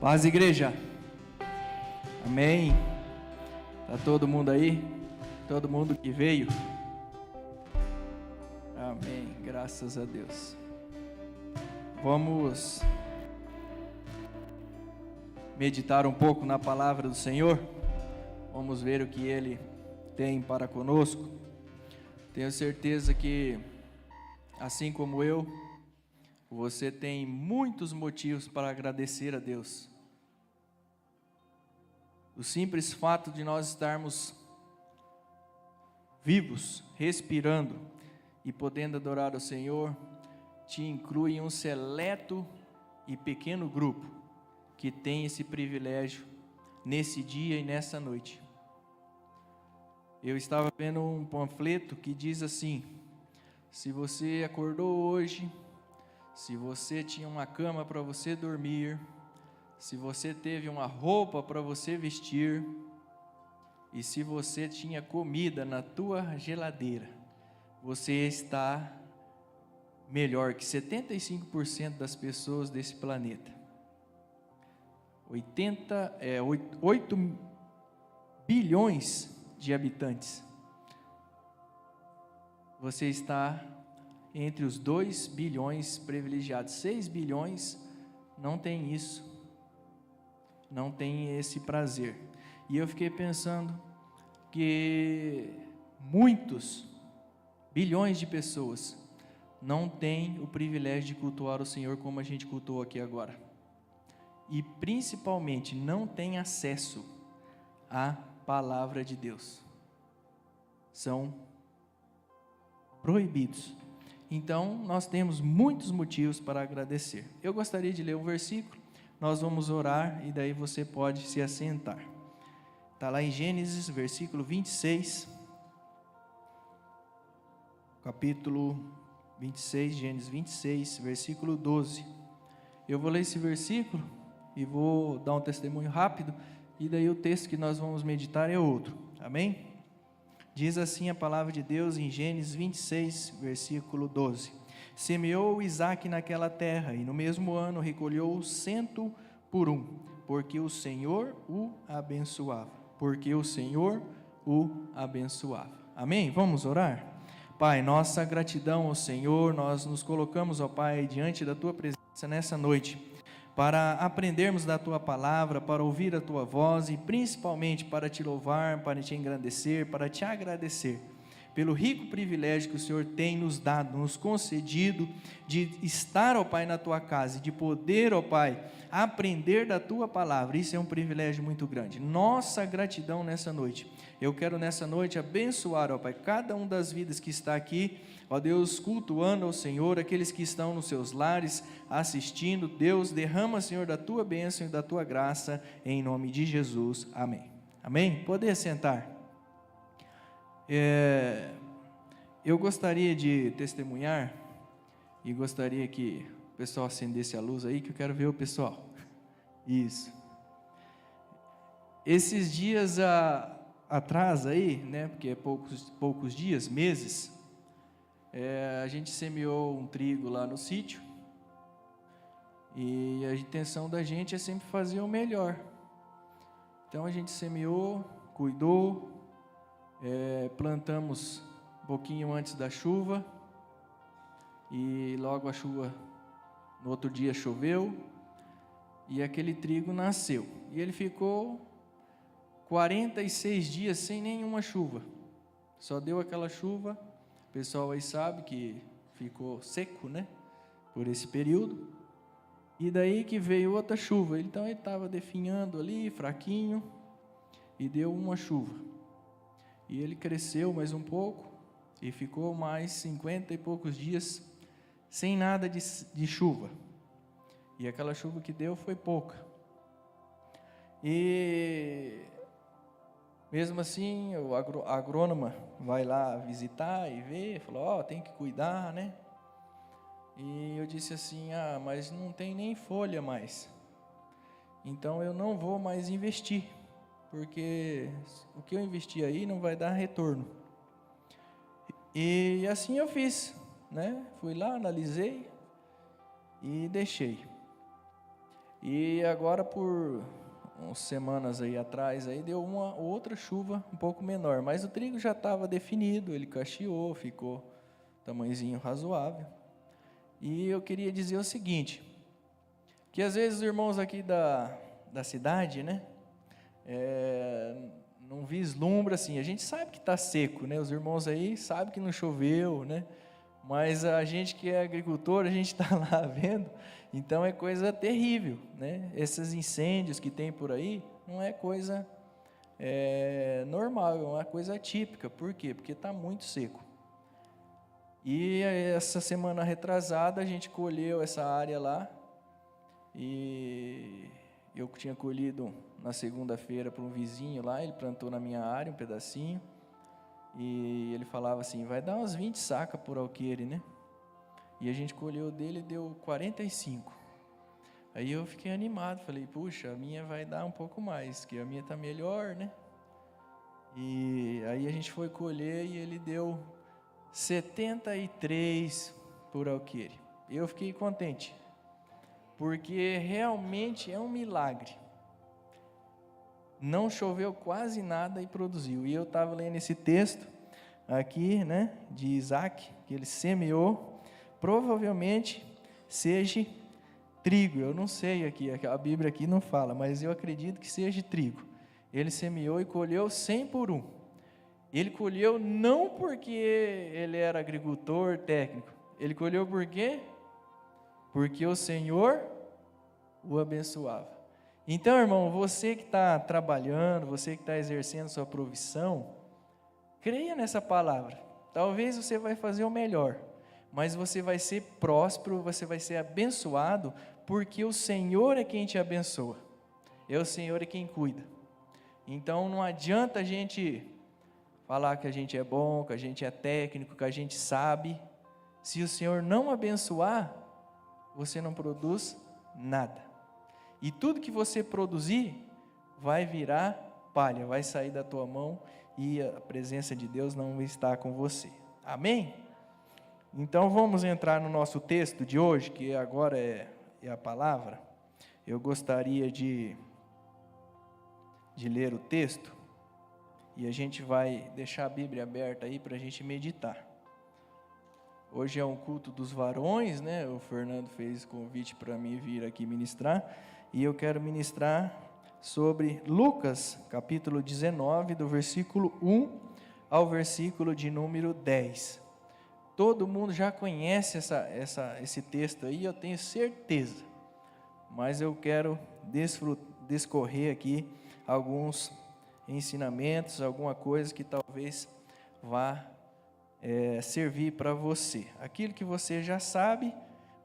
Paz, igreja. Amém. Tá todo mundo aí? Todo mundo que veio? Amém. Graças a Deus. Vamos meditar um pouco na palavra do Senhor. Vamos ver o que Ele tem para conosco. Tenho certeza que, assim como eu, você tem muitos motivos para agradecer a Deus. O simples fato de nós estarmos vivos, respirando e podendo adorar o Senhor, te inclui em um seleto e pequeno grupo que tem esse privilégio nesse dia e nessa noite. Eu estava vendo um panfleto que diz assim: se você acordou hoje, se você tinha uma cama para você dormir, se você teve uma roupa para você vestir, e se você tinha comida na tua geladeira, você está melhor que 75% das pessoas desse planeta. 8 bilhões de habitantes. Você está entre os 2 bilhões privilegiados. 6 bilhões não tem isso. Não tem esse prazer. E eu fiquei pensando que muitos bilhões de pessoas não têm o privilégio de cultuar o Senhor como a gente cultuou aqui agora. E principalmente não têm acesso à palavra de Deus. São proibidos. Então, nós temos muitos motivos para agradecer. Eu gostaria de ler um versículo. Nós vamos orar e daí você pode se assentar. Está lá em Gênesis, versículo 26. Capítulo 26, Gênesis 26, versículo 12. Eu vou ler esse versículo e vou dar um testemunho rápido. E daí o texto que nós vamos meditar é outro. Amém? Diz assim a palavra de Deus em Gênesis 26, versículo 12. Semeou Isaque naquela terra, e no mesmo ano recolheu 100 por um, porque o Senhor o abençoava. Porque o Senhor o abençoava. Amém? Vamos orar? Pai, nossa gratidão ao Senhor, nós nos colocamos, ó Pai, diante da Tua presença nessa noite, para aprendermos da Tua palavra, para ouvir a Tua voz e principalmente para Te louvar, para Te engrandecer, para Te agradecer pelo rico privilégio que o Senhor tem nos dado, nos concedido, de estar, ó Pai, na Tua casa, e de poder, ó Pai, aprender da Tua palavra. Isso é um privilégio muito grande. Nossa gratidão nessa noite. Eu quero nessa noite abençoar, ó Pai, cada uma das vidas que está aqui, ó Deus, cultuando ao Senhor, aqueles que estão nos seus lares, assistindo. Deus, derrama, Senhor, da Tua bênção e da Tua graça, em nome de Jesus. Amém. Amém? Poder sentar. Eu gostaria de testemunhar e gostaria que o pessoal acendesse a luz aí, que eu quero ver o pessoal. Isso. Esses dias atrás aí, né, porque é poucos dias, meses, a gente semeou um trigo lá no sítio e a intenção da gente é sempre fazer o melhor. Então a gente semeou, cuidou, plantamos um pouquinho antes da chuva e logo a chuva, no outro dia choveu e aquele trigo nasceu. E ele ficou 46 dias sem nenhuma chuva, só deu aquela chuva. O pessoal aí sabe que ficou seco, né, por esse período. E daí que veio outra chuva, então ele estava definhando ali, fraquinho, e deu uma chuva. E ele cresceu mais um pouco e ficou mais 50 e poucos dias sem nada de chuva. E aquela chuva que deu foi pouca. E mesmo assim, a agrônoma vai lá visitar e ver, falou, tem que cuidar, né? E eu disse assim, mas não tem nem folha mais. Então eu não vou mais investir, porque o que eu investi aí não vai dar retorno. E assim eu fiz, né? Fui lá, analisei e deixei. E agora por umas semanas aí atrás, aí deu uma outra chuva um pouco menor, mas o trigo já estava definido, ele cacheou, ficou tamanhozinho razoável. E eu queria dizer o seguinte, que às vezes os irmãos aqui da cidade, né, não vislumbra assim, a gente sabe que está seco, né, os irmãos aí sabem que não choveu, né, mas a gente que é agricultor, a gente está lá vendo, então é coisa terrível, né, esses incêndios que tem por aí, não é coisa normal, é uma coisa atípica. Por quê? Porque está muito seco. E essa semana retrasada a gente colheu essa área lá, e eu tinha colhido na segunda-feira para um vizinho lá, ele plantou na minha área um pedacinho, e ele falava assim, vai dar umas 20 sacas por alqueire, né? E a gente colheu dele e deu 45. Aí eu fiquei animado, falei, puxa, a minha vai dar um pouco mais, que a minha está melhor, né? E aí a gente foi colher e ele deu 73 por alqueire. Eu fiquei contente, porque realmente é um milagre. Não choveu quase nada e produziu. E eu estava lendo esse texto aqui, né, de Isaac, que ele semeou, provavelmente seja trigo. Eu não sei aqui, a Bíblia aqui não fala, mas eu acredito que seja trigo. Ele semeou e colheu 100 por 1. Ele colheu não porque ele era agricultor técnico. Ele colheu por quê? Porque o Senhor o abençoava. Então, irmão, você que está trabalhando, você que está exercendo sua profissão, creia nessa palavra. Talvez você vai fazer o melhor, mas você vai ser próspero, você vai ser abençoado, porque o Senhor é quem te abençoa. É o Senhor é quem cuida. Então, não adianta a gente falar que a gente é bom, que a gente é técnico, que a gente sabe. Se o Senhor não abençoar, você não produz nada. E tudo que você produzir vai virar palha, vai sair da tua mão e a presença de Deus não vai estar com você. Amém? Então vamos entrar no nosso texto de hoje, que agora é a palavra. Eu gostaria de ler o texto e a gente vai deixar a Bíblia aberta aí para a gente meditar. Hoje é um culto dos varões, né? O Fernando fez convite para mim vir aqui ministrar, e eu quero ministrar sobre Lucas, capítulo 19, do versículo 1 ao versículo de número 10. Todo mundo já conhece esse texto aí, eu tenho certeza, mas eu quero discorrer aqui alguns ensinamentos, alguma coisa que talvez vá servir para você. Aquilo que você já sabe,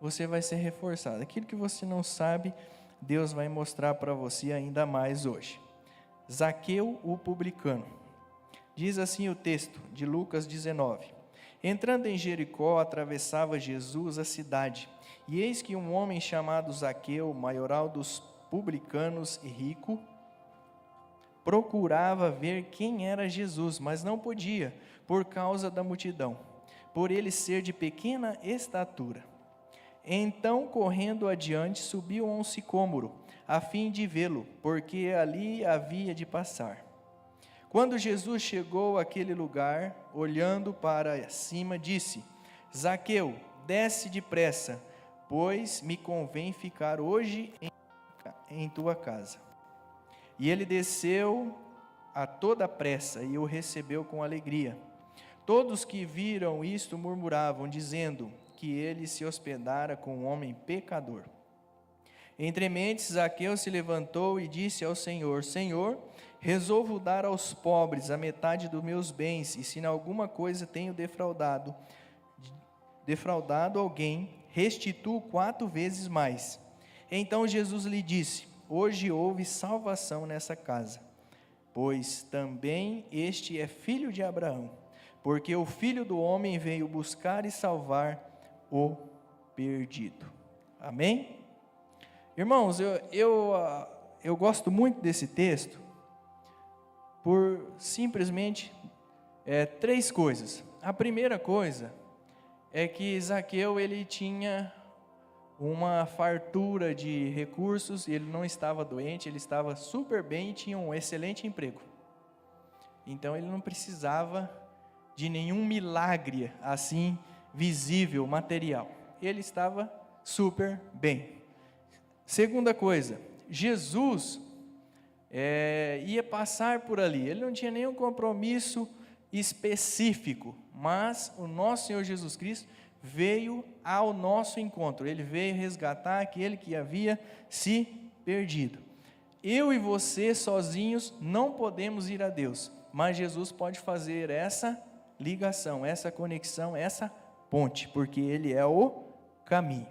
você vai ser reforçado. Aquilo que você não sabe, Deus vai mostrar para você ainda mais hoje. Zaqueu, o publicano. Diz assim o texto de Lucas 19. Entrando em Jericó, atravessava Jesus a cidade, e eis que um homem chamado Zaqueu, maioral dos publicanos e rico, procurava ver quem era Jesus, mas não podia, por causa da multidão, por ele ser de pequena estatura. Então, correndo adiante, subiu a um sicômoro, a fim de vê-lo, porque ali havia de passar. Quando Jesus chegou àquele lugar, olhando para cima, disse: Zaqueu, desce depressa, pois me convém ficar hoje em tua casa. E ele desceu a toda pressa e o recebeu com alegria. Todos que viram isto murmuravam, dizendo que ele se hospedara com um homem pecador. Entre mentes, Zaqueu se levantou e disse ao Senhor: Senhor, resolvo dar aos pobres a metade dos meus bens, e se em alguma coisa tenho defraudado alguém, restituo 4 vezes mais. Então Jesus lhe disse: Hoje houve salvação nessa casa, pois também este é filho de Abraão, porque o Filho do Homem veio buscar e salvar o perdido. Amém? Irmãos, eu gosto muito desse texto por simplesmente 3 coisas. A primeira coisa é que Zaqueu ele tinha uma fartura de recursos, ele não estava doente, ele estava super bem e tinha um excelente emprego. Então ele não precisava de nenhum milagre assim visível, material. Ele estava super bem. Segunda coisa, Jesus ia passar por ali, ele não tinha nenhum compromisso específico, mas o nosso Senhor Jesus Cristo veio ao nosso encontro, ele veio resgatar aquele que havia se perdido. Eu e você sozinhos não podemos ir a Deus, mas Jesus pode fazer essa ligação, essa conexão, essa ponte, porque ele é o caminho.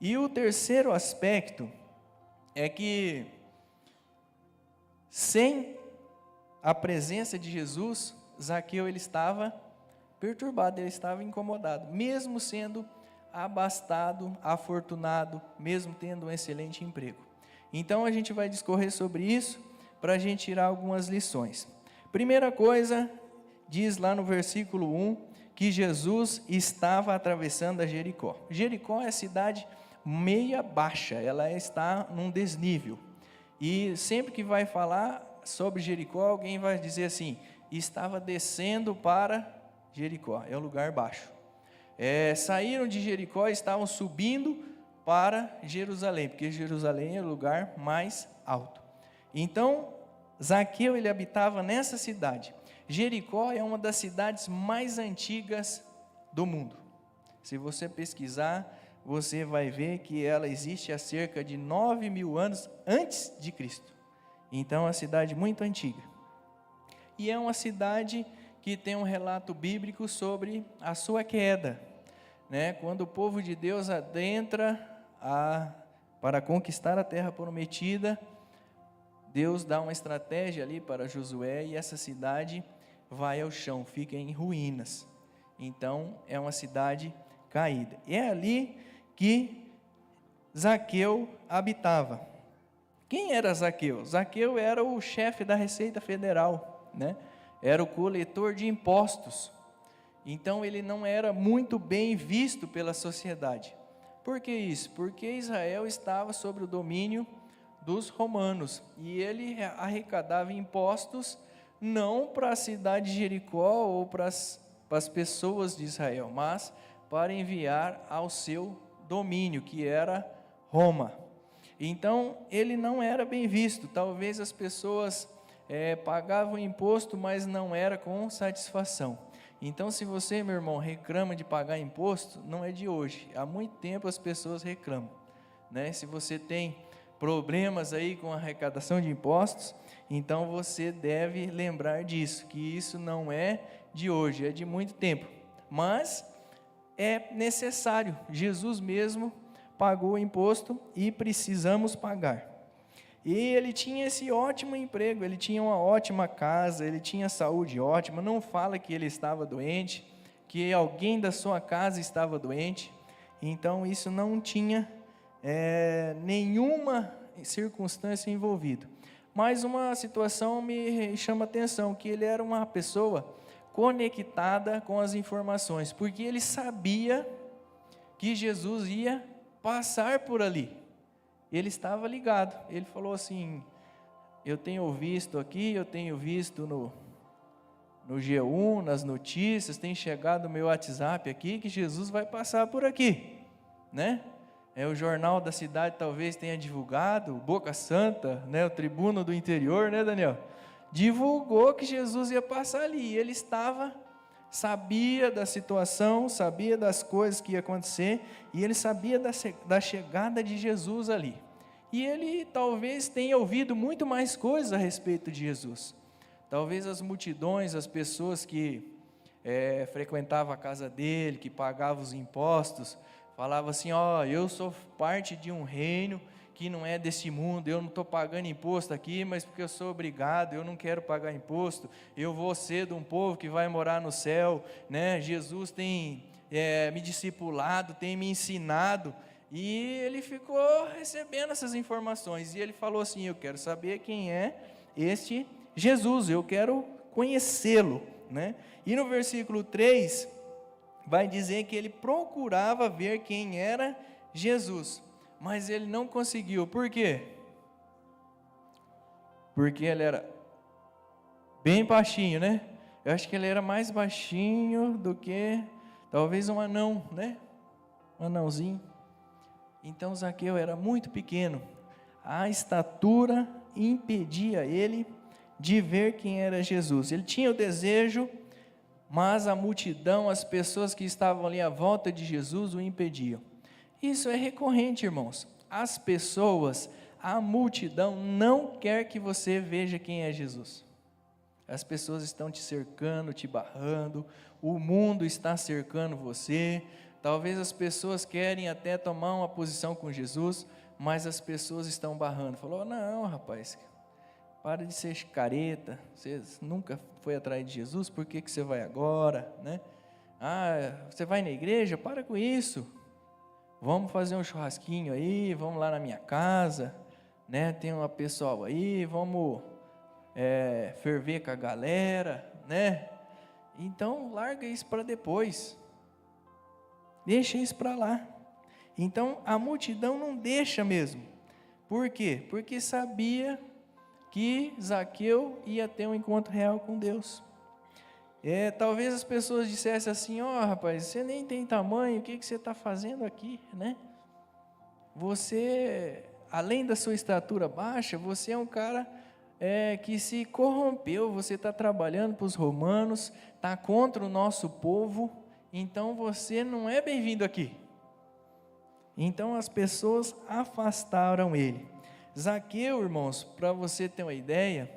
E o terceiro aspecto é que sem a presença de Jesus, Zaqueu ele estava perturbado, ele estava incomodado, mesmo sendo abastado, afortunado, mesmo tendo um excelente emprego. Então a gente vai discorrer sobre isso para a gente tirar algumas lições. Primeira coisa, diz lá no versículo 1, que Jesus estava atravessando a Jericó. Jericó é a cidade meia baixa, ela está num desnível. E sempre que vai falar sobre Jericó, alguém vai dizer assim, estava descendo para Jericó, é um lugar baixo. Saíram de Jericó e estavam subindo para Jerusalém, porque Jerusalém é o lugar mais alto. Então, Zaqueu ele habitava nessa cidade. Jericó é uma das cidades mais antigas do mundo. Se você pesquisar, você vai ver que ela existe há cerca de 9.000 anos antes de Cristo. Então, é uma cidade muito antiga. E é uma cidade que tem um relato bíblico sobre a sua queda, né? Quando o povo de Deus adentra para conquistar a terra prometida, Deus dá uma estratégia ali para Josué e essa cidade vai ao chão, fica em ruínas. Então, é uma cidade caída. E é ali que Zaqueu habitava. Quem era Zaqueu? Zaqueu era o chefe da Receita Federal, né? Era o coletor de impostos. Então ele não era muito bem visto pela sociedade. Por que isso? Porque Israel estava sob o domínio dos romanos e ele arrecadava impostos não para a cidade de Jericó ou para as pessoas de Israel, mas para enviar ao seu domínio, que era Roma. Então ele não era bem visto. Talvez as pessoas pagavam imposto, mas não era com satisfação. Então, se você, meu irmão, reclama de pagar imposto, não é de hoje. Há muito tempo as pessoas reclamam, né? Se você tem problemas aí com a arrecadação de impostos, então você deve lembrar disso, que isso não é de hoje, é de muito tempo. Mas é necessário. Jesus mesmo pagou o imposto e precisamos pagar. E ele tinha esse ótimo emprego, ele tinha uma ótima casa, ele tinha saúde ótima, não fala que ele estava doente, que alguém da sua casa estava doente, então isso não tinha nenhuma circunstância envolvida. Mas uma situação me chama a atenção, que ele era uma pessoa conectada com as informações, porque ele sabia que Jesus ia passar por ali. Ele estava ligado, ele falou assim, eu tenho visto aqui, eu tenho visto no G1, nas notícias, tem chegado no meu WhatsApp aqui, que Jesus vai passar por aqui, né? O jornal da cidade talvez tenha divulgado, Boca Santa, né? O Tribuno do Interior, né, Daniel? Divulgou que Jesus ia passar ali, e ele sabia da situação, sabia das coisas que ia acontecer, e ele sabia da chegada de Jesus ali. E ele talvez tenha ouvido muito mais coisas a respeito de Jesus. Talvez as multidões, as pessoas que frequentavam a casa dele, que pagavam os impostos, falavam assim, eu sou parte de um reino que não é desse mundo, eu não estou pagando imposto aqui, mas porque eu sou obrigado, eu não quero pagar imposto, eu vou ser de um povo que vai morar no céu, né? Jesus tem me discipulado, tem me ensinado, e ele ficou recebendo essas informações, e ele falou assim, eu quero saber quem é este Jesus, eu quero conhecê-lo, né? E no versículo 3, vai dizer que ele procurava ver quem era Jesus, mas ele não conseguiu. Por quê? Porque ele era bem baixinho, né? Eu acho que ele era mais baixinho do que talvez um anão, né? Um anãozinho. Então Zaqueu era muito pequeno. A estatura impedia ele de ver quem era Jesus. Ele tinha o desejo, mas a multidão, as pessoas que estavam ali à volta de Jesus o impediam. Isso é recorrente, irmãos. As pessoas, a multidão não quer que você veja quem é Jesus. As pessoas estão te cercando, te barrando, o mundo está cercando você. Talvez as pessoas querem até tomar uma posição com Jesus, mas as pessoas estão barrando. Falou, não, rapaz, para de ser careta, você nunca foi atrás de Jesus, por que você vai agora, né? Você vai na igreja? Para com isso. Vamos fazer um churrasquinho aí, vamos lá na minha casa, né? Tem uma pessoal aí, vamos ferver com a galera, né? Então larga isso para depois, deixa isso para lá. Então a multidão não deixa mesmo. Por quê? Porque sabia que Zaqueu ia ter um encontro real com Deus. Talvez as pessoas dissessem assim, rapaz, você nem tem tamanho, o que você está fazendo aqui, né? Você, além da sua estatura baixa, você é um cara que se corrompeu, você está trabalhando para os romanos, está contra o nosso povo, então você não é bem-vindo aqui. Então as pessoas afastaram ele. Zaqueu, irmãos, para você ter uma ideia,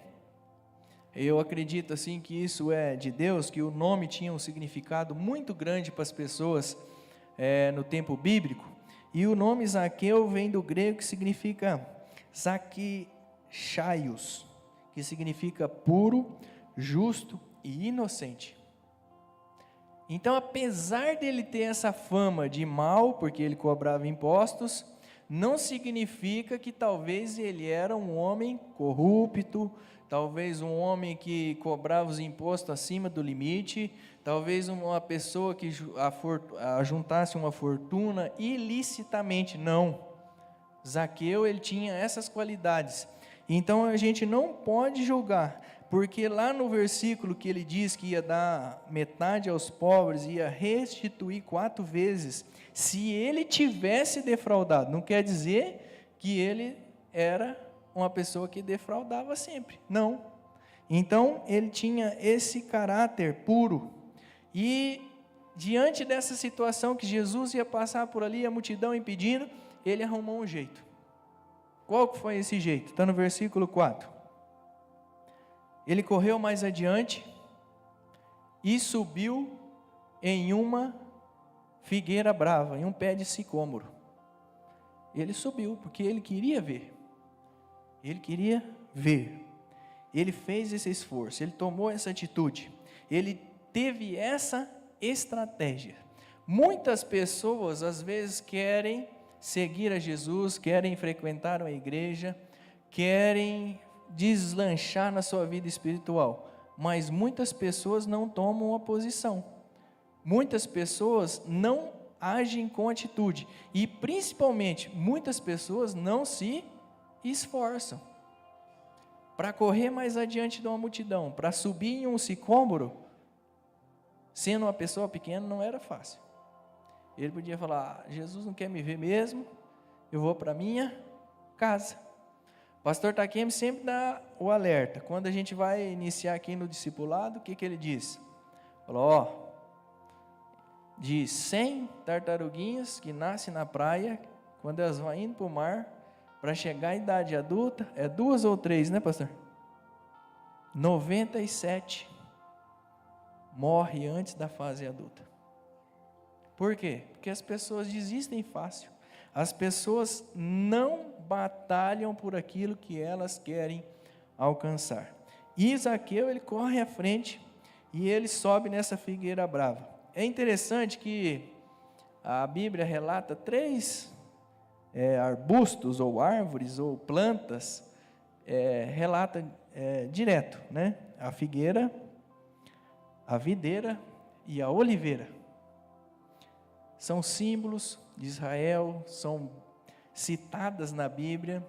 eu acredito assim que isso é de Deus, que o nome tinha um significado muito grande para as pessoas no tempo bíblico, e o nome Zaqueu vem do grego que significa Zakchaios, que significa puro, justo e inocente. Então, apesar dele ter essa fama de mal, porque ele cobrava impostos, não significa que talvez ele era um homem corrupto, talvez um homem que cobrava os impostos acima do limite, talvez uma pessoa que ajuntasse uma fortuna ilicitamente. Não. Zaqueu, ele tinha essas qualidades. Então a gente não pode julgar, porque lá no versículo que ele diz que ia dar metade aos pobres, ia restituir 4 vezes, se ele tivesse defraudado, não quer dizer que ele era uma pessoa que defraudava sempre, não. Então ele tinha esse caráter puro, e diante dessa situação que Jesus ia passar por ali, a multidão impedindo, ele arrumou um jeito. Qual que foi esse jeito? Está no versículo 4. Ele correu mais adiante e subiu em uma figueira brava, em um pé de sicômoro. Ele subiu, porque ele queria ver. Ele queria ver. Ele fez esse esforço, ele tomou essa atitude. Ele teve essa estratégia. Muitas pessoas, às vezes, querem seguir a Jesus, querem frequentar uma igreja, querem deslanchar na sua vida espiritual, mas muitas pessoas não tomam uma posição, muitas pessoas não agem com atitude, e principalmente, muitas pessoas não se esforçam para correr mais adiante de uma multidão, para subir em um sicômoro, sendo uma pessoa pequena, não era fácil. Ele podia falar, Jesus não quer me ver mesmo, eu vou para minha casa. O pastor Takemi sempre dá o alerta, quando a gente vai iniciar aqui no discipulado, o que ele diz? Falou, de 100 tartaruguinhas que nascem na praia, quando elas vão indo para o mar, para chegar à idade adulta, 2 ou 3, né, pastor? 97 morre antes da fase adulta. Por quê? Porque as pessoas desistem fácil. As pessoas não batalham por aquilo que elas querem alcançar. E Zaqueu, ele corre à frente e ele sobe nessa figueira brava. É interessante que a Bíblia relata 3 arbustos ou árvores ou plantas, relata direto, né? A figueira, a videira e a oliveira. são símbolos de Israel, são citadas na Bíblia,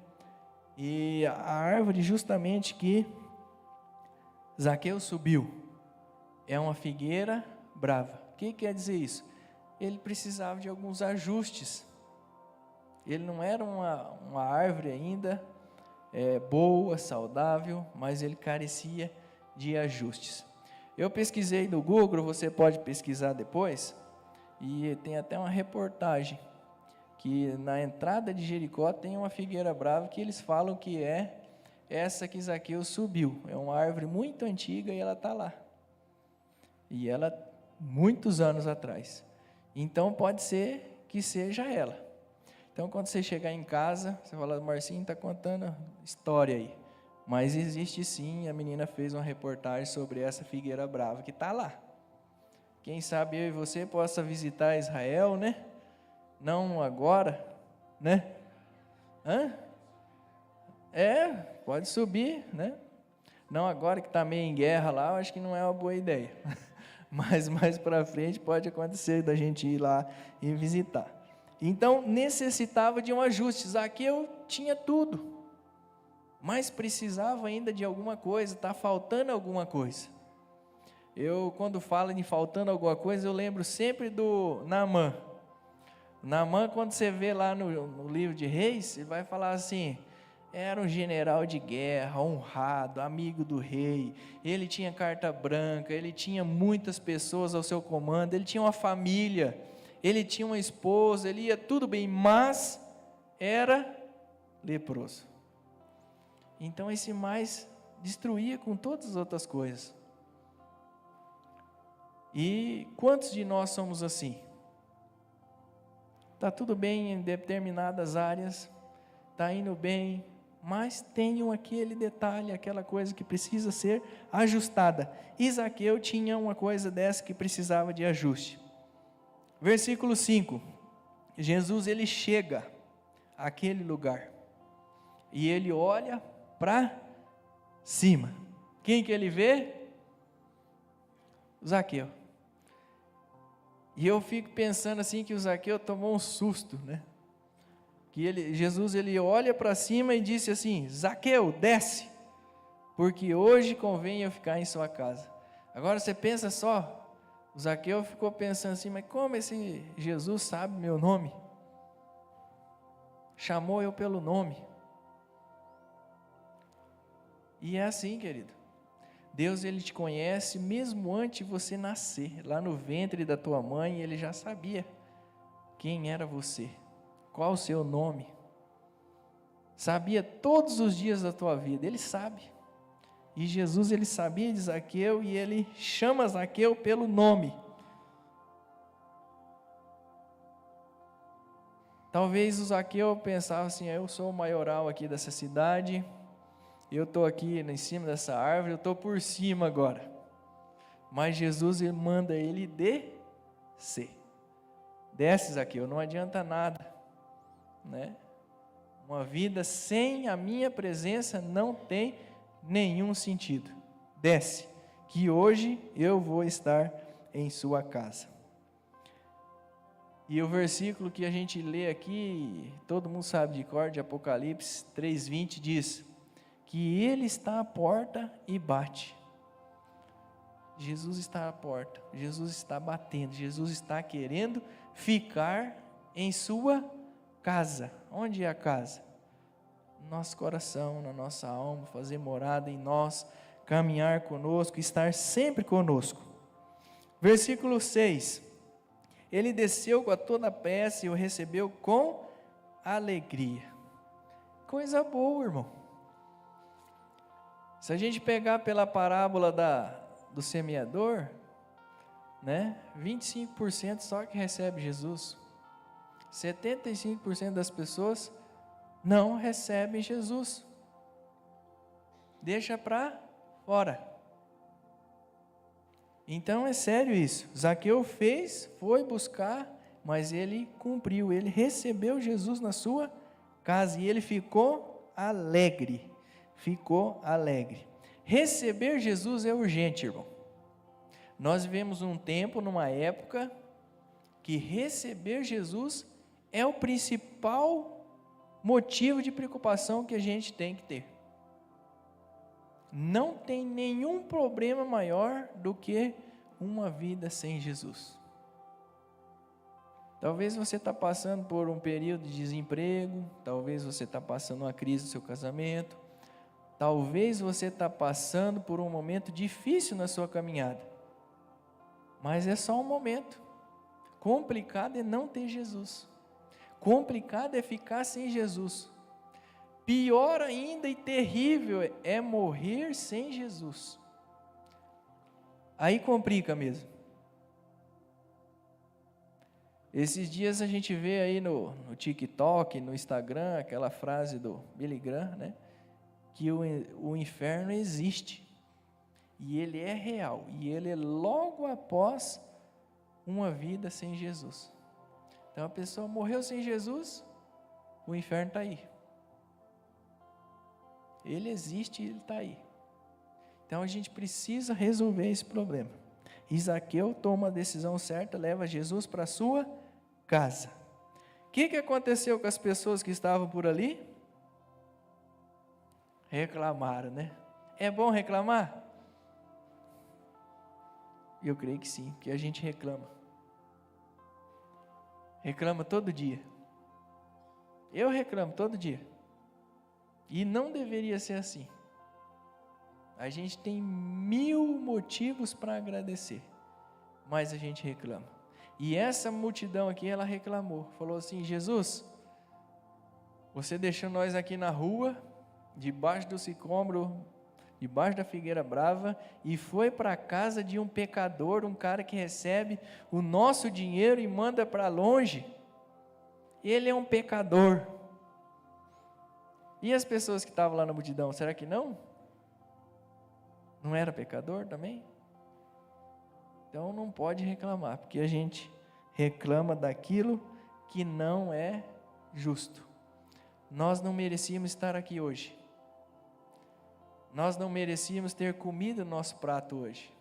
e a árvore justamente que Zaqueu subiu é uma figueira brava. O que quer dizer isso? Ele precisava de alguns ajustes. Ele não era uma árvore ainda boa, saudável, mas ele carecia de ajustes. Eu pesquisei no Google, você pode pesquisar depois, e tem até uma reportagem que na entrada de Jericó tem uma figueira brava que eles falam que é essa que Zaqueu subiu. É uma árvore muito antiga e ela está lá. E ela, muitos anos atrás. Então pode ser que seja ela. Então quando você chegar em casa, você fala, Marcinho está contando história aí. Mas existe sim, a menina fez uma reportagem sobre essa figueira brava que está lá. Quem sabe eu e você possa visitar Israel, né? Não agora, né? Pode subir, né? Não agora que está meio em guerra lá, eu acho que não é uma boa ideia. Mas mais para frente pode acontecer da gente ir lá e visitar. Então necessitava de um ajuste. Zaqueu tinha tudo, mas precisava ainda de alguma coisa, está faltando alguma coisa. Eu, quando falo em faltando alguma coisa, eu lembro sempre do Naamã. Naamã, quando você vê lá no livro de Reis, ele vai falar assim, era um general de guerra, honrado, amigo do rei, ele tinha carta branca, ele tinha muitas pessoas ao seu comando, ele tinha uma família, ele tinha uma esposa, ele ia tudo bem, mas era leproso. Então esse mais destruía com todas as outras coisas. E quantos de nós somos assim? Está tudo bem em determinadas áreas, está indo bem, mas tem aquele detalhe, aquela coisa que precisa ser ajustada. E Zaqueu tinha uma coisa dessa que precisava de ajuste. Versículo 5, Jesus ele chega àquele lugar, e ele olha para cima. Quem que ele vê? Zaqueu. E eu fico pensando assim que o Zaqueu tomou um susto, né? Que Jesus ele olha para cima e disse assim, Zaqueu, desce, porque hoje convém eu ficar em sua casa. Agora você pensa só, o Zaqueu ficou pensando assim, mas como esse Jesus sabe meu nome? Chamou eu pelo nome. E é assim, querido. Deus ele te conhece mesmo antes de você nascer, lá no ventre da tua mãe, ele já sabia quem era você, qual o seu nome, sabia todos os dias da tua vida, ele sabe. E Jesus ele sabia de Zaqueu e ele chama Zaqueu pelo nome. Talvez o Zaqueu pensava assim, eu sou o maioral aqui dessa cidade, eu estou aqui em cima dessa árvore, eu estou por cima agora. Mas Jesus ele manda ele descer. Desce, Zaqueu, não adianta nada, né? Uma vida sem a minha presença não tem nenhum sentido. Desce, que hoje eu vou estar em sua casa. E o versículo que a gente lê aqui, todo mundo sabe de cor, de Apocalipse 3:20 diz que ele está à porta e bate. Jesus está à porta, Jesus está batendo, Jesus está querendo ficar em sua casa. Onde é a casa? No nosso coração, na nossa alma, fazer morada em nós, caminhar conosco, estar sempre conosco. Versículo 6, ele desceu com a toda a pressa e o recebeu com alegria. Coisa boa, irmão. Se a gente pegar pela parábola do semeador, né, 25% só que recebe Jesus, 75% das pessoas não recebem Jesus, deixa para fora. Então é sério isso, Zaqueu foi buscar, mas ele cumpriu, ele recebeu Jesus na sua casa e ele ficou alegre. Receber Jesus é urgente, irmão. Nós vivemos um tempo, numa época, que receber Jesus é o principal motivo de preocupação que a gente tem que ter. Não tem nenhum problema maior do que uma vida sem Jesus. Talvez você está passando por um período de desemprego, talvez você está passando uma crise no seu casamento, talvez você está passando por um momento difícil na sua caminhada, mas é só um momento. Complicado é não ter Jesus, complicado é ficar sem Jesus, pior ainda e terrível é morrer sem Jesus, aí complica mesmo. Esses dias a gente vê aí no TikTok, no Instagram, aquela frase do Billy Graham, né? Que o inferno existe, e ele é real, e ele é logo após uma vida sem Jesus. Então a pessoa morreu sem Jesus, o inferno está aí. Ele existe e ele está aí. Então a gente precisa resolver esse problema. E Zaqueu toma a decisão certa, leva Jesus para a sua casa. O que aconteceu com as pessoas que estavam por ali? Reclamaram, né? É bom reclamar? Eu creio que sim, porque a gente reclama. Reclama todo dia. Eu reclamo todo dia. E não deveria ser assim. A gente tem 1000 motivos para agradecer, mas a gente reclama. E essa multidão aqui, ela reclamou, falou assim: Jesus, você deixou nós aqui na rua, debaixo do sicômoro, debaixo da figueira brava, e foi para a casa de um pecador, um cara que recebe o nosso dinheiro e manda para longe. Ele é um pecador. E as pessoas que estavam lá na multidão, será que não? Não era pecador também? Então não pode reclamar, porque a gente reclama daquilo que não é justo. Nós não merecíamos estar aqui hoje. Nós não merecíamos ter comida no nosso prato hoje.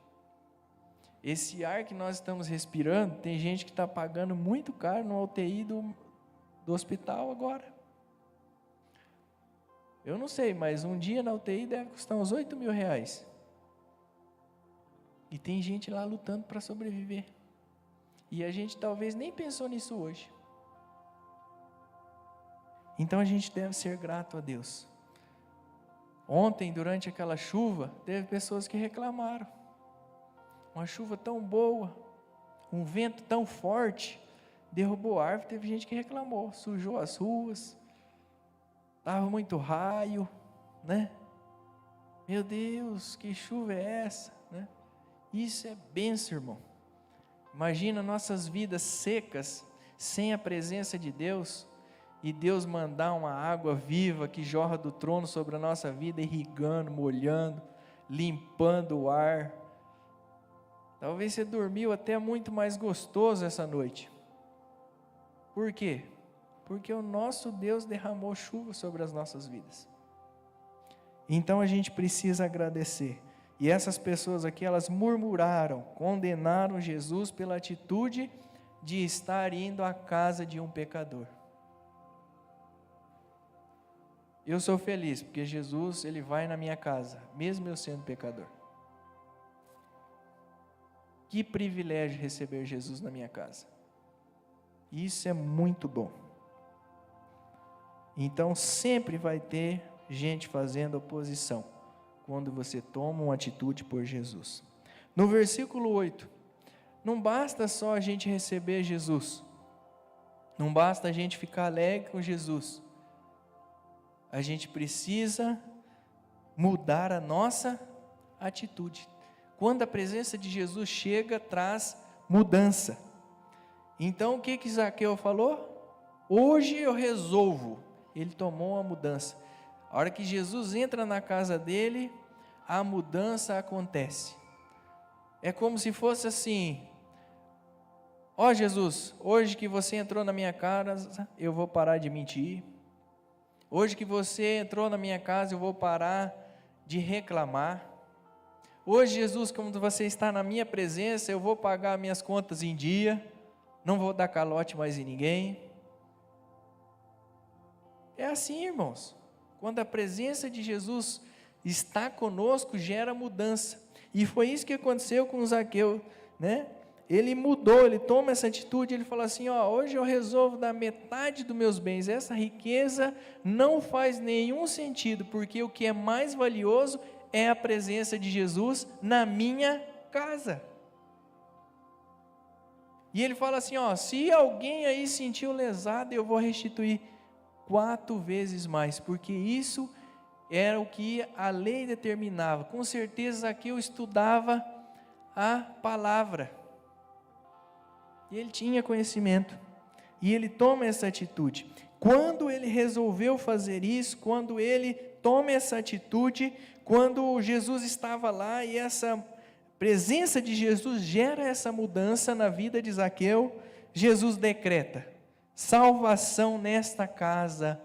Esse ar que nós estamos respirando, tem gente que está pagando muito caro no UTI do hospital agora. Eu não sei, mas um dia na UTI deve custar uns 8 mil reais. E tem gente lá lutando para sobreviver. E a gente talvez nem pensou nisso hoje. Então a gente deve ser grato a Deus. Ontem, durante aquela chuva, teve pessoas que reclamaram. Uma chuva tão boa, um vento tão forte, derrubou a árvore, teve gente que reclamou, sujou as ruas, estava muito raio, né? Meu Deus, que chuva é essa, né? Isso é bênção, irmão. Imagina nossas vidas secas, sem a presença de Deus, e Deus mandar uma água viva que jorra do trono sobre a nossa vida, irrigando, molhando, limpando o ar. Talvez você dormiu até muito mais gostoso essa noite. Por quê? Porque o nosso Deus derramou chuva sobre as nossas vidas. Então a gente precisa agradecer. E essas pessoas aqui, elas murmuraram, condenaram Jesus pela atitude de estar indo à casa de um pecador. Eu sou feliz, porque Jesus, ele vai na minha casa, mesmo eu sendo pecador. Que privilégio receber Jesus na minha casa. Isso é muito bom. Então sempre vai ter gente fazendo oposição quando você toma uma atitude por Jesus. No versículo 8, não basta só a gente receber Jesus, não basta a gente ficar alegre com Jesus, a gente precisa mudar a nossa atitude. Quando a presença de Jesus chega, traz mudança. Então o que Zaqueu falou? Hoje eu resolvo. Ele tomou uma mudança. A hora que Jesus entra na casa dele, a mudança acontece. É como se fosse assim: ó Jesus, hoje que você entrou na minha casa, eu vou parar de mentir. Hoje que você entrou na minha casa, eu vou parar de reclamar. Hoje, Jesus, como você está na minha presença, eu vou pagar minhas contas em dia. não vou dar calote mais em ninguém. É assim, irmãos. Quando a presença de Jesus está conosco, gera mudança. E foi isso que aconteceu com Zaqueu, né? Ele mudou, ele toma essa atitude, ele fala assim, hoje eu resolvo dar metade dos meus bens, essa riqueza não faz nenhum sentido, porque o que é mais valioso é a presença de Jesus na minha casa. E ele fala assim, se alguém aí sentiu lesado, eu vou restituir 4 vezes mais, porque isso era o que a lei determinava. Com certeza Zaqueu estudava a palavra, e ele tinha conhecimento, e ele toma essa atitude. Quando ele resolveu fazer isso, quando ele toma essa atitude, quando Jesus estava lá, e essa presença de Jesus gera essa mudança na vida de Zaqueu, Jesus decreta: salvação nesta casa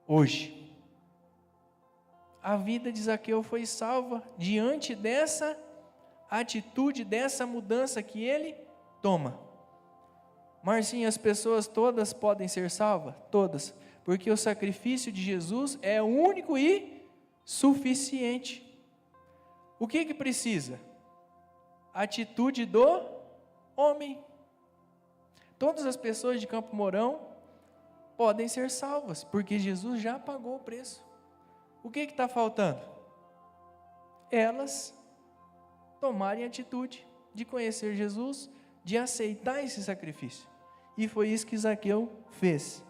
hoje. A vida de Zaqueu foi salva diante dessa atitude, dessa mudança que ele toma. Marcinho, as pessoas todas podem ser salvas? Todas, porque o sacrifício de Jesus é único e suficiente. O que precisa? Atitude do homem. Todas as pessoas de Campo Mourão podem ser salvas, porque Jesus já pagou o preço. O que está faltando? Elas tomarem atitude de conhecer Jesus, de aceitar esse sacrifício. E foi isso que Zaqueu fez.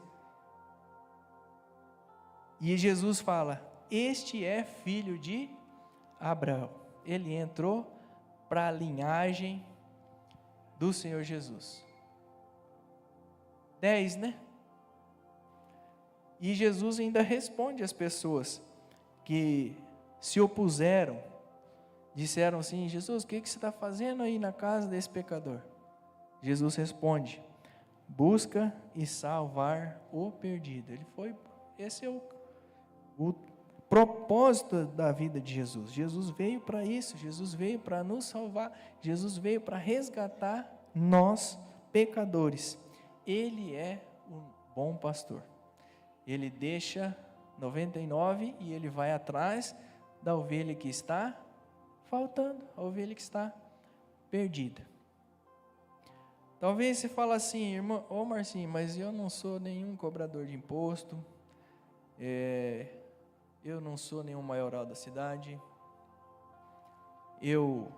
E Jesus fala: este é filho de Abraão. Ele entrou para a linhagem do Senhor Jesus. 10, né? E Jesus ainda responde às pessoas que se opuseram, disseram assim: Jesus, o que você está fazendo aí na casa desse pecador? Jesus responde: busca e salvar o perdido. Esse é o propósito da vida de Jesus. Jesus veio para isso, Jesus veio para nos salvar, Jesus veio para resgatar nós, pecadores. Ele é o bom pastor. Ele deixa 99 e ele vai atrás da ovelha que está faltando, a ovelha que está perdida. Talvez você fale assim: irmão, Marcinho, mas eu não sou nenhum cobrador de imposto, eu não sou nenhum maioral da cidade, eu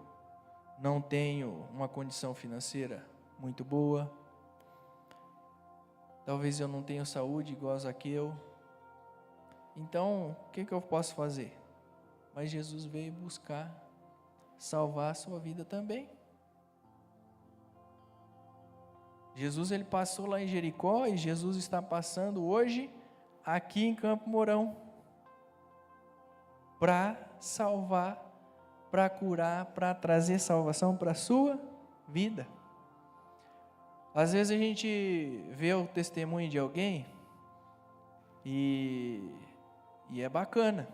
não tenho uma condição financeira muito boa, talvez eu não tenha saúde igual a Zaqueu, então o que eu posso fazer? Mas Jesus veio buscar salvar a sua vida também. Jesus, ele passou lá em Jericó, e Jesus está passando hoje aqui em Campo Mourão para salvar, para curar, para trazer salvação para a sua vida. Às vezes a gente vê o testemunho de alguém e é bacana.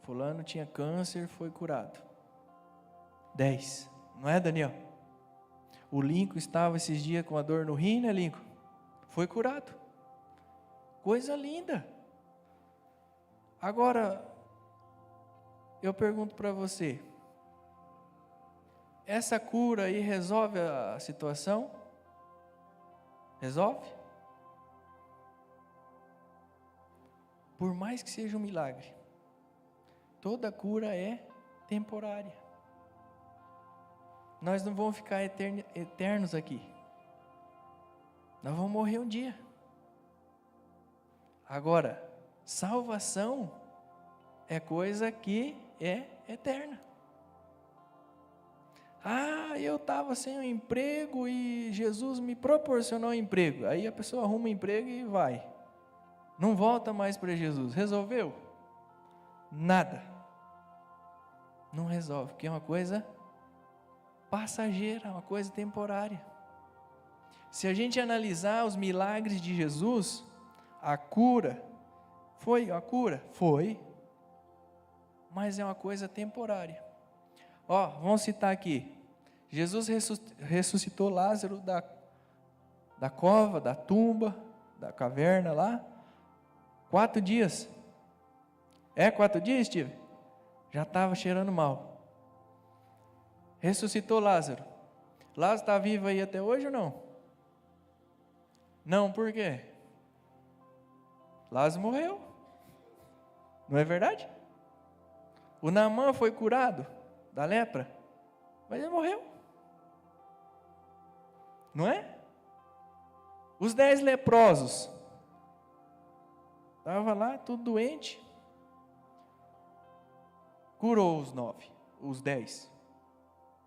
Fulano tinha câncer, foi curado. 10, não é, Daniel? O Lincoln estava esses dias com a dor no rim, né, Lincoln? Foi curado. Coisa linda. Agora, eu pergunto para você: essa cura aí resolve a situação? Resolve? Por mais que seja um milagre, toda cura é temporária. Nós não vamos ficar eternos aqui. Nós vamos morrer um dia. Agora, salvação é coisa que é eterna. Eu estava sem um emprego e Jesus me proporcionou um emprego. Aí a pessoa arruma um emprego e vai. Não volta mais para Jesus. Resolveu? Nada. Não resolve, porque é uma coisa passageira, uma coisa temporária. Se a gente analisar os milagres de Jesus, a cura, foi, mas é uma coisa temporária. Vamos citar aqui: Jesus ressuscitou Lázaro da cova, da tumba, da caverna lá. 4 dias. 4 dias, Steve? Já estava cheirando mal. Ressuscitou Lázaro. Lázaro está vivo aí até hoje ou não? Não, por quê? Lázaro morreu. Não é verdade? O Naamã foi curado da lepra, mas ele morreu. Não é? Os 10 leprosos. Estava lá, tudo doente. Curou os 9, os 10.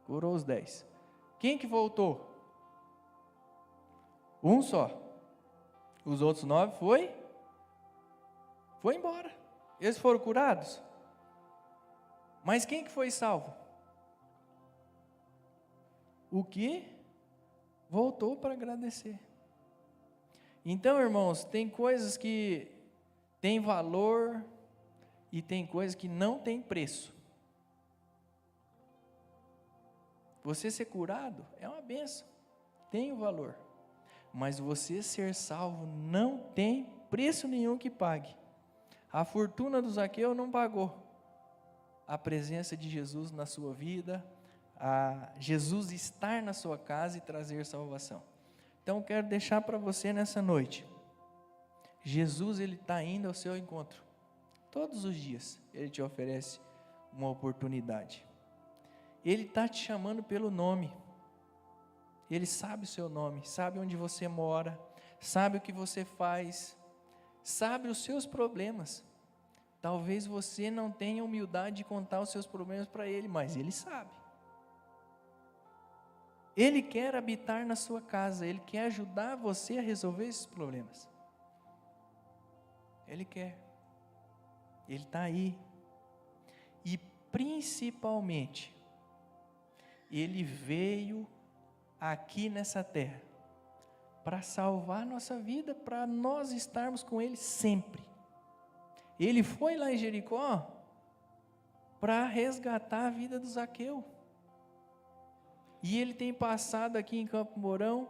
Curou os 10. Quem que voltou? Um só. Os outros 9 foi embora. Eles foram curados. Mas quem que foi salvo? O que voltou para agradecer. Então, irmãos, tem coisas que têm valor e tem coisas que não têm preço. Você ser curado é uma bênção, tem o valor. Mas você ser salvo não tem preço nenhum que pague. A fortuna do Zaqueu não pagou a presença de Jesus na sua vida, a Jesus estar na sua casa e trazer salvação. Então, quero deixar para você nessa noite, Jesus, Ele está indo ao seu encontro, todos os dias, Ele te oferece uma oportunidade, Ele está te chamando pelo nome, Ele sabe o seu nome, sabe onde você mora, sabe o que você faz, sabe os seus problemas. Talvez você não tenha humildade de contar os seus problemas para Ele, mas Ele sabe. Ele quer habitar na sua casa, Ele quer ajudar você a resolver esses problemas. Ele quer. Ele está aí. E principalmente, Ele veio aqui nessa terra para salvar nossa vida, para nós estarmos com Ele sempre. Ele foi lá em Jericó para resgatar a vida do Zaqueu. E Ele tem passado aqui em Campo Mourão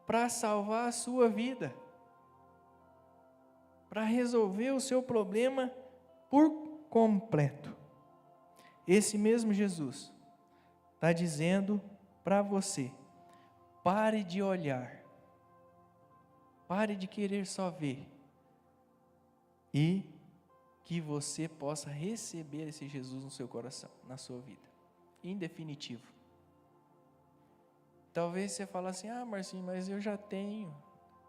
para salvar a sua vida, para resolver o seu problema por completo. Esse mesmo Jesus está dizendo para você: pare de olhar, pare de querer só ver, e que você possa receber esse Jesus no seu coração, na sua vida, em definitivo. Talvez você fale assim: Marcinho, mas eu já tenho.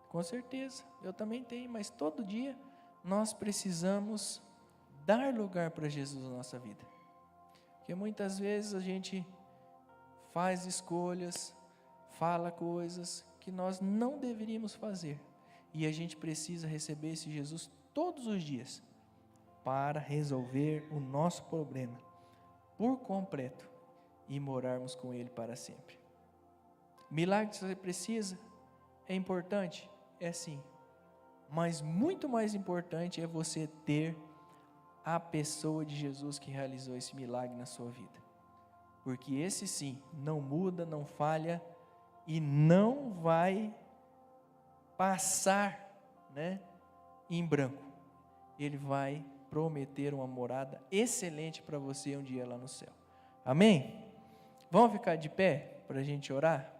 Com certeza, eu também tenho, mas todo dia nós precisamos dar lugar para Jesus na nossa vida. Porque muitas vezes a gente faz escolhas, fala coisas que nós não deveríamos fazer. E a gente precisa receber esse Jesus todos os dias para resolver o nosso problema por completo e morarmos com Ele para sempre. Milagre que você precisa é importante? É sim. Mas muito mais importante é você ter a pessoa de Jesus que realizou esse milagre na sua vida. Porque esse sim, não muda, não falha e não vai passar, em branco. Ele vai prometer uma morada excelente para você um dia lá no céu. Amém? Vamos ficar de pé para a gente orar?